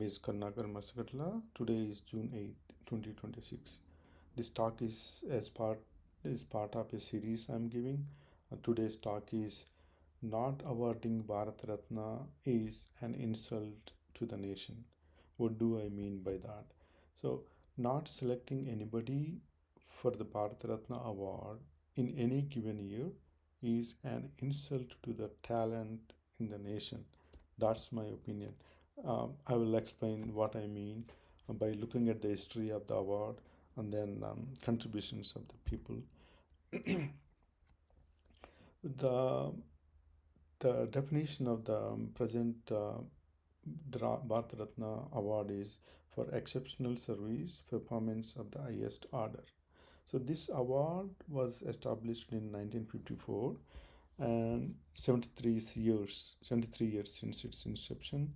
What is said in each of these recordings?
is Karnakar Masakatla. Today is June 8th, 2026. This talk is part of a series I'm giving. Today's talk is not awarding Bharata Ratna is an insult to the nation. What do I mean by that? So, not selecting anybody for the Bharata Ratna award in any given year is an insult to the talent in the nation. That's my opinion. I will explain what I mean by looking at the history of the award and then contributions of the people. the the definition of the present Bharat Ratna award is for exceptional service performance of the highest order. So this award was established in 1954 and 73 years since its inception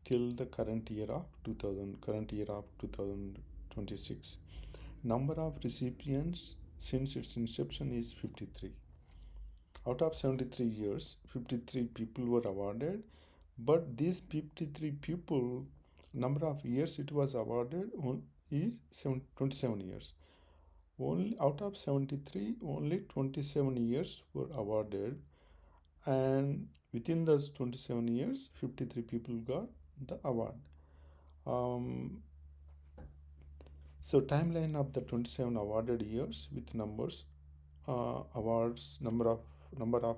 till the current year of 2026. Number of recipients since its inception is 53. Out of 73 years, 53 people were awarded, but these 53 people, number of years it was awarded is 27 years. Only out of 73, only 27 years were awarded, and within those 27 years, 53 people got the award. So timeline of the 27 awarded years with numbers, awards, number of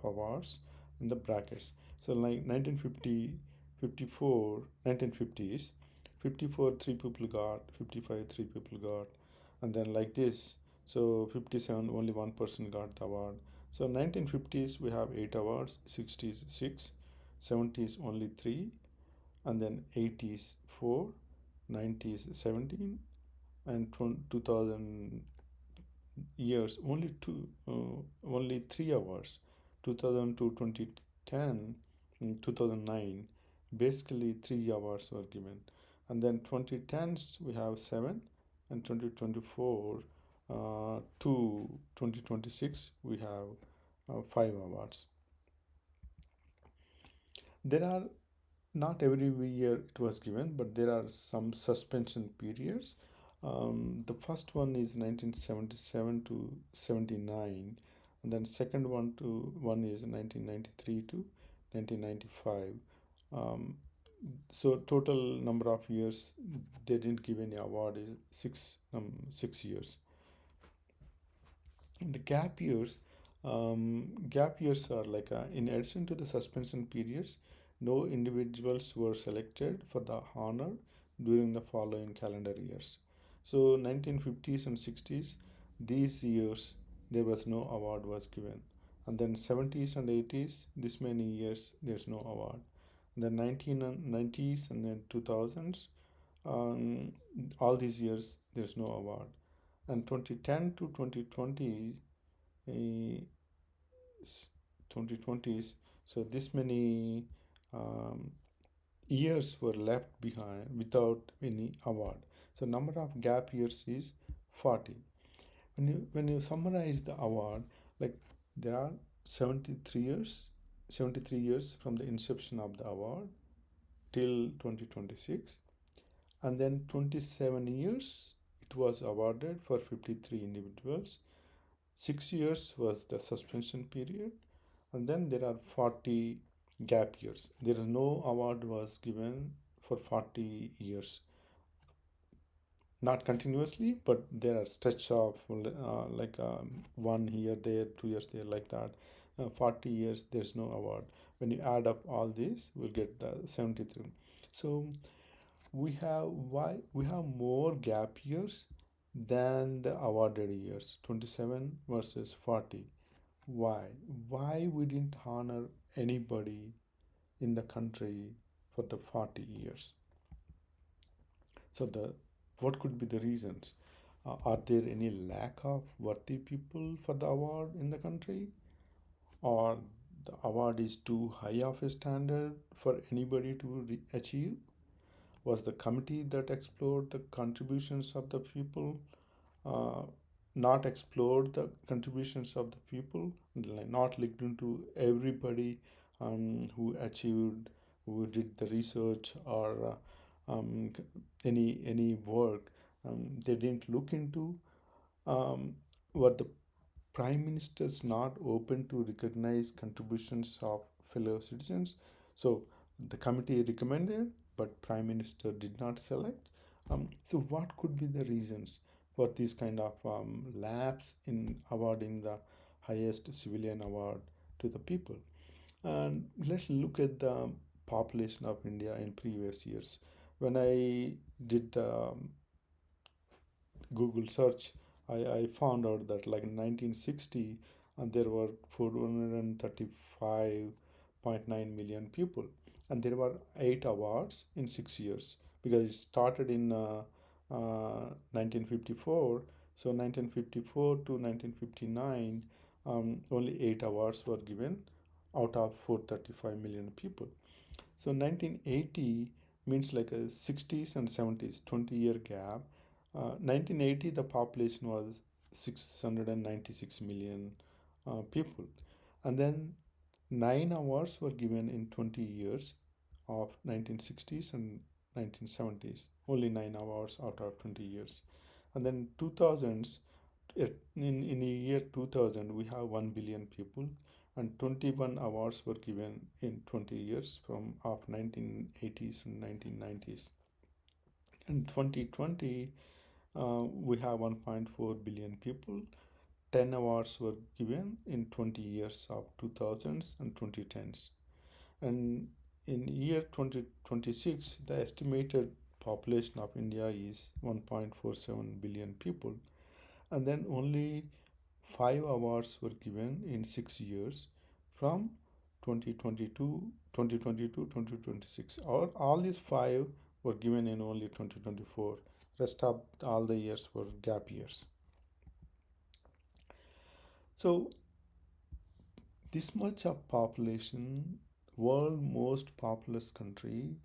awards in the brackets. So like 1950, 54, 1950s, 54 3 people got, 55 3 people got, and then like this. So 57 only one person got the award. So 1950s we have 8 awards, 60s 6, 70s only 3, and then 80s 4, 90s 17, and 2000 years only 3 hours, 2000 to 2010, 2009, basically 3 hours were given, and then 2010s we have 7, and 2024 to 2026 we have 5 awards. There are not every year it was given, but there are some suspension periods. The first one is 1977 to 79, and then second one is 1993 to 1995. So total number of years they didn't give any award is 6 years. The gap years are like in addition to the suspension periods, no individuals were selected for the honor during the following calendar years. So 1950s and 60s, these years there was no award was given, and then 70s and 80s, this many years there's no award. And then 1990s and then 2000s, all these years there's no award, and 2010 to 2020, 2020s, so this many um, years were left behind without any award. So number of gap years is 40. When you summarize the award, like there are 73 years from the inception of the award till 2026, and then 27 years it was awarded for 53 individuals. 6 years was the suspension period, and then there are 40 gap years. There is no award was given for 40 years, not continuously, but there are stretch of like 1 year there, 2 years there, like that. 40 years there's no award. When you add up all these, we'll get the 73. So we have more gap years than the awarded years, 27 versus 40. Why we didn't honor anybody in the country for the 40 years? So what could be the reasons? Are there any lack of worthy people for the award in the country, or the award is too high of a standard for anybody to achieve? Was the committee that explored the contributions of the people not explored the contributions of the people, not looked into everybody who achieved, who did the research, or um, any work. They didn't look into, um, were the prime ministers not open to recognize contributions of fellow citizens? So the committee recommended, but prime minister did not select. So what could be the reasons for this kind of lapse in awarding the highest civilian award to the people? And let's look at the population of India in previous years. When I did the Google search, I found out that like in 1960, there were 435.9 million people, and there were 8 awards in 6 years because it started in 1954. So 1954 to 1959, only 8 awards were given out of 435 million people. So 1980 means like a 60s and 70s, 20-year gap. 1980, the population was 696 million people. And then 9 awards were given in 20 years of 1960s and 1970s. Only 9 awards out of 20 years. And then 2000s, in a year 2000, we have 1 billion people, and 21 awards were given in 20 years from of 1980s and 1990s. In 2020, we have 1.4 billion people. 10 awards were given in 20 years of 2000s and 2010s. And in year 2026, the estimated population of India is 1.47 billion people. And then only 5 awards were given in 6 years from 2022, 2022, 2026. All these five were given in only 2024. Rest of all the years were gap years. So this much of population, world most populous country,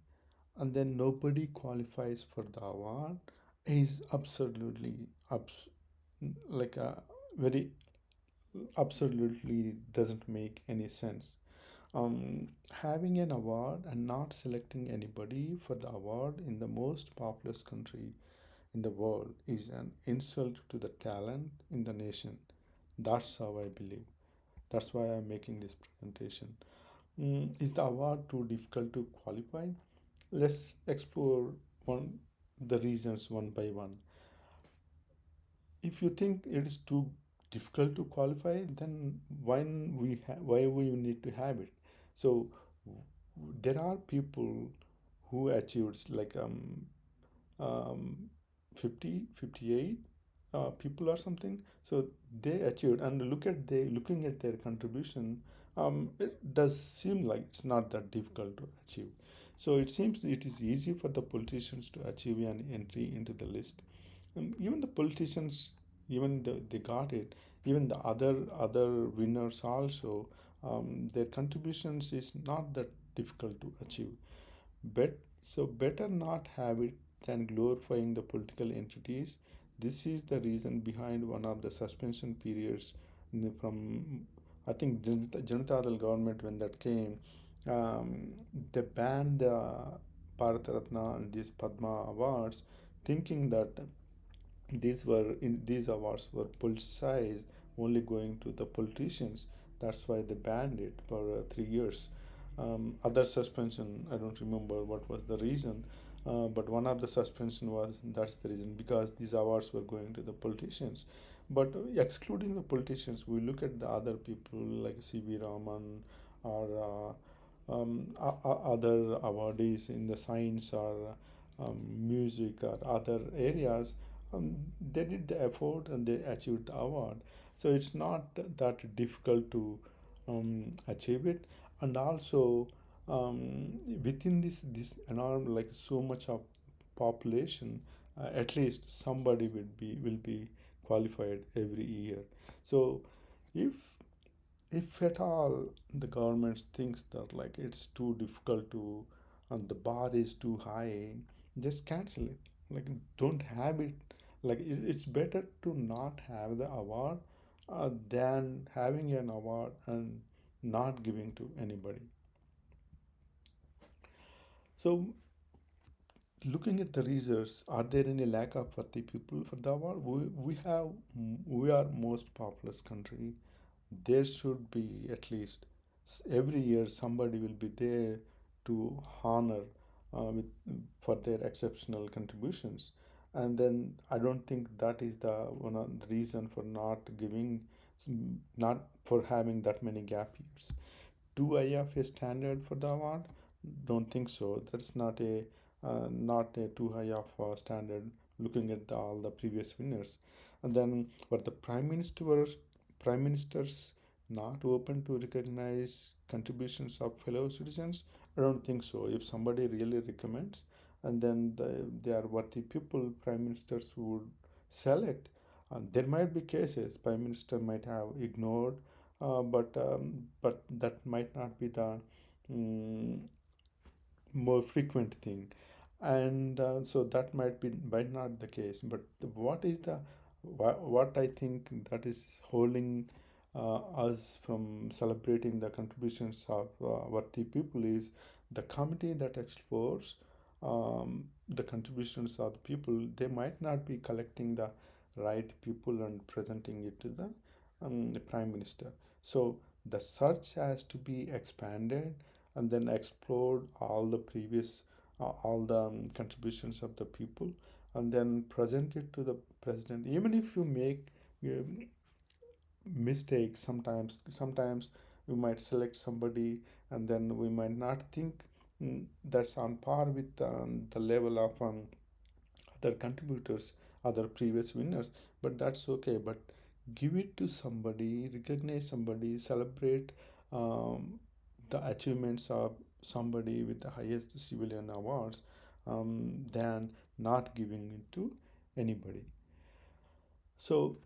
and then nobody qualifies for the award is absolutely like a very absolutely doesn't make any sense. Having an award and not selecting anybody for the award in the most populous country in the world is an insult to the talent in the nation. That's how I believe. That's why I'm making this presentation. Is the award too difficult to qualify? Let's explore one the reasons one by one. If you think it is too difficult to qualify, then why we need to have it? So there are people who achieved like um, 50 58 people or something. So they achieved, and looking at their contribution, it does seem like it's not that difficult to achieve. So it seems it is easy for the politicians to achieve an entry into the list. Even the politicians, they got it. Even the other winners also, their contributions is not that difficult to achieve. Better not have it than glorifying the political entities. This is the reason behind one of the suspension periods from, I think, Janata Dal government. When that came, they banned the Bharata Ratna and these Padma awards, thinking that these awards were politicized, only going to the politicians. That's why they banned it for 3 years. Other suspension, I don't remember what was the reason, but one of the suspension was that's the reason, because these awards were going to the politicians. But excluding the politicians, we look at the other people like C.V. Raman or other awardees in the science or music or other areas. They did the effort and they achieved the award. So it's not that difficult to achieve it. And also, within this enormous, like so much of population, at least somebody will be qualified every year. So if if at all the government thinks that like it's too difficult to, and the bar is too high, just cancel it. Like, don't have it. Like, it's better to not have the award than having an award and not giving to anybody. So looking at the reasons, are there any lack of worthy people for the award? We are most populous country. There should be at least every year somebody will be there to honor with for their exceptional contributions. And then I don't think that is the one of the reason for not giving, not for having that many gap years. Do I have a standard for the award? Don't think so. That's not a too high of a standard. Looking at all the previous winners, and then but the prime ministers not open to recognize contributions of fellow citizens. I don't think so. If somebody really recommends, and then they are worthy people, prime ministers would select. There might be cases prime minister might have ignored, but that might not be the mm, more frequent thing, and so that might not the case. But what is the what I think that is holding us from celebrating the contributions of worthy people is the committee that explores the contributions of the people. They might not be collecting the right people and presenting it to the prime minister. So the search has to be expanded and then explored all the contributions of the people, and then present it to the president. Even if you make um, mistakes, sometimes we might select somebody and then we might not think that's on par with the level of other contributors, other previous winners, but that's okay. But give it to somebody, recognize somebody, celebrate the achievements of somebody with the highest civilian awards than not giving it to anybody. So,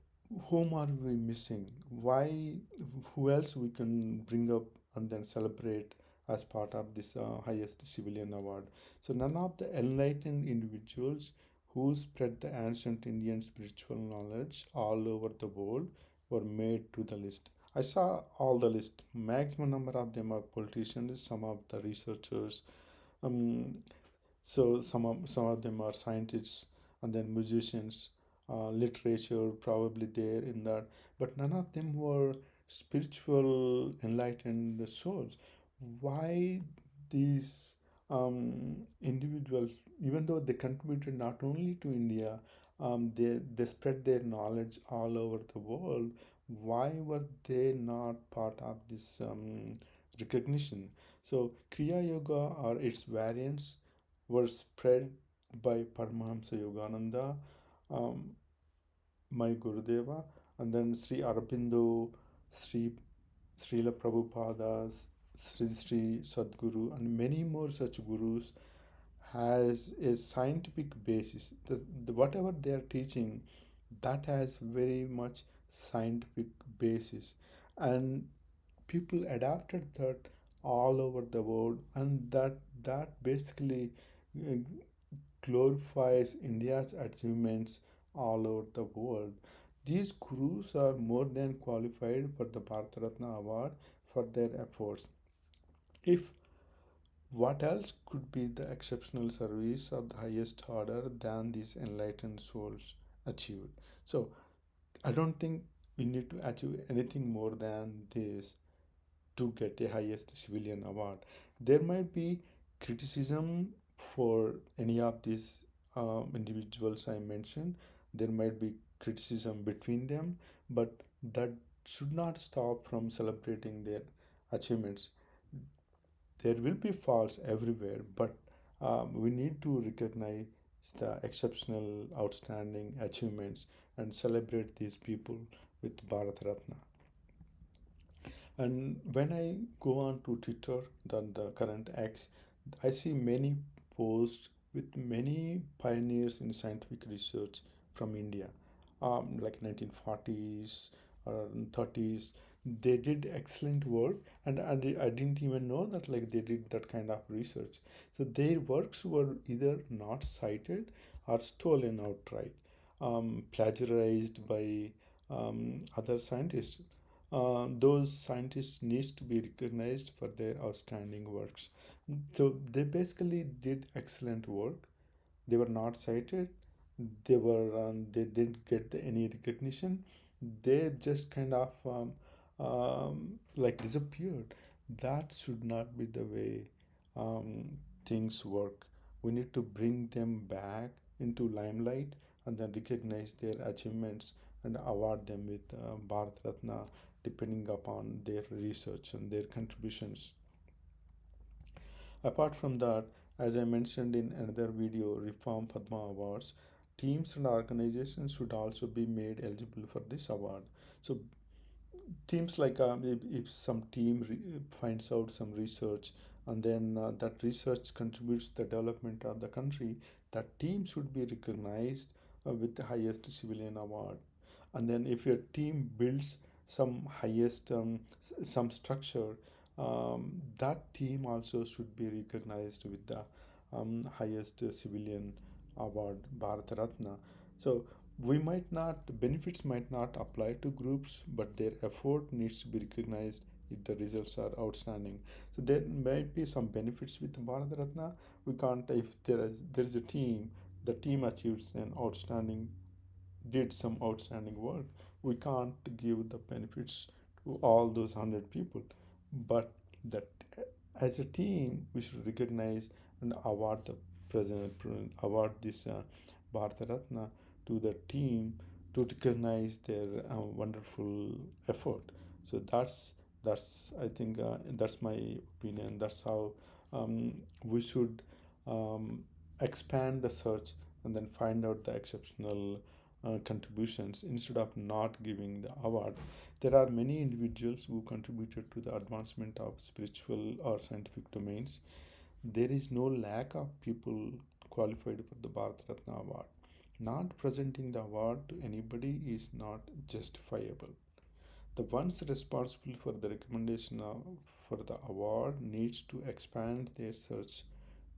whom are we missing? Why? Who else we can bring up and then celebrate as part of this highest civilian award? So, none of the enlightened individuals who spread the ancient Indian spiritual knowledge all over the world were made to the list. I saw all the list. Maximum number of them are politicians, some of the researchers, um, so some of them are scientists, and then musicians, literature probably there in that, but none of them were spiritual enlightened souls. Why these individuals, even though they contributed not only to India, they spread their knowledge all over the world. Why were they not part of this recognition? So Kriya Yoga or its variants were spread by Paramahamsa Yogananda, um, my Gurudeva, and then Sri Aurobindo, Sri Srila Prabhupada, Sri Sadguru, and many more such gurus has a scientific basis. Whatever they are teaching, that has very much scientific basis, and people adapted that all over the world, and that basically uh, glorifies India's achievements all over the world. These gurus are more than qualified for the Bharata Ratna award for their efforts. If what else could be the exceptional service of the highest order than these enlightened souls achieved? So I don't think we need to achieve anything more than this to get a highest civilian award. There might be criticism for any of these individuals I mentioned. There might be criticism between them, but that should not stop from celebrating their achievements. There will be faults everywhere, but we need to recognize the exceptional, outstanding achievements and celebrate these people with Bharat Ratna. And when I go on to Twitter, the current X, I see many posts with many pioneers in scientific research from India, like 1940s or 30s. They did excellent work, and I didn't even know that like they did that kind of research. So their works were either not cited or stolen outright, plagiarized by other scientists. Those scientists needs to be recognized for their outstanding works. So they basically did excellent work, They were not cited. They didn't get any recognition. They just kind of like disappeared. That should not be the way um, things work. We need to bring them back into limelight and then recognize their achievements and award them with Bharat Ratna depending upon their research and their contributions. Apart from that, as I mentioned in another video, Reform Padma Awards, teams and organizations should also be made eligible for this award. So teams like if some team finds out some research and then that research contributes to the development of the country, that team should be recognized with the highest civilian award. And then if your team builds some highest some structure, that team also should be recognized with the highest civilian award, Bharat Ratna. So we might not benefits might not apply to groups, but their effort needs to be recognized if the results are outstanding. So there might be some benefits with Bharat Ratna. We can't, if there is a team, the team achieves an outstanding, did some outstanding work, we can't give the benefits to all those 100 people. But that as a team, we should recognize and award the award this Bharata Ratna to the team to recognize their wonderful effort. So that's I think that's my opinion. That's how we should um, expand the search and then find out the exceptional contributions instead of not giving the award. There are many individuals who contributed to the advancement of spiritual or scientific domains. There is no lack of people qualified for the Bharat Ratna award. Not presenting the award to anybody is not justifiable. The ones responsible for the recommendation for the award needs to expand their search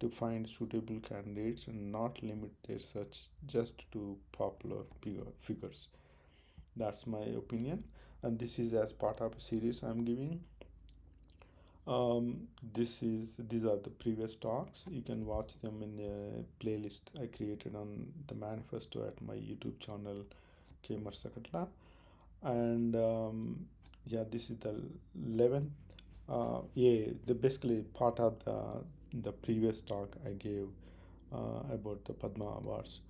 to find suitable candidates and not limit their search just to popular figures. That's my opinion, and this is as part of a series I'm giving. These are the previous talks. You can watch them in a playlist I created on the manifesto at my YouTube channel, K Marsakatla. And yeah, this is the 11th. Yeah, the basically part of the previous talk I gave about the Padma Awards.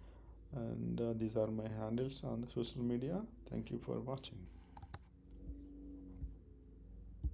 And these are my handles on the social media. Thank you for watching.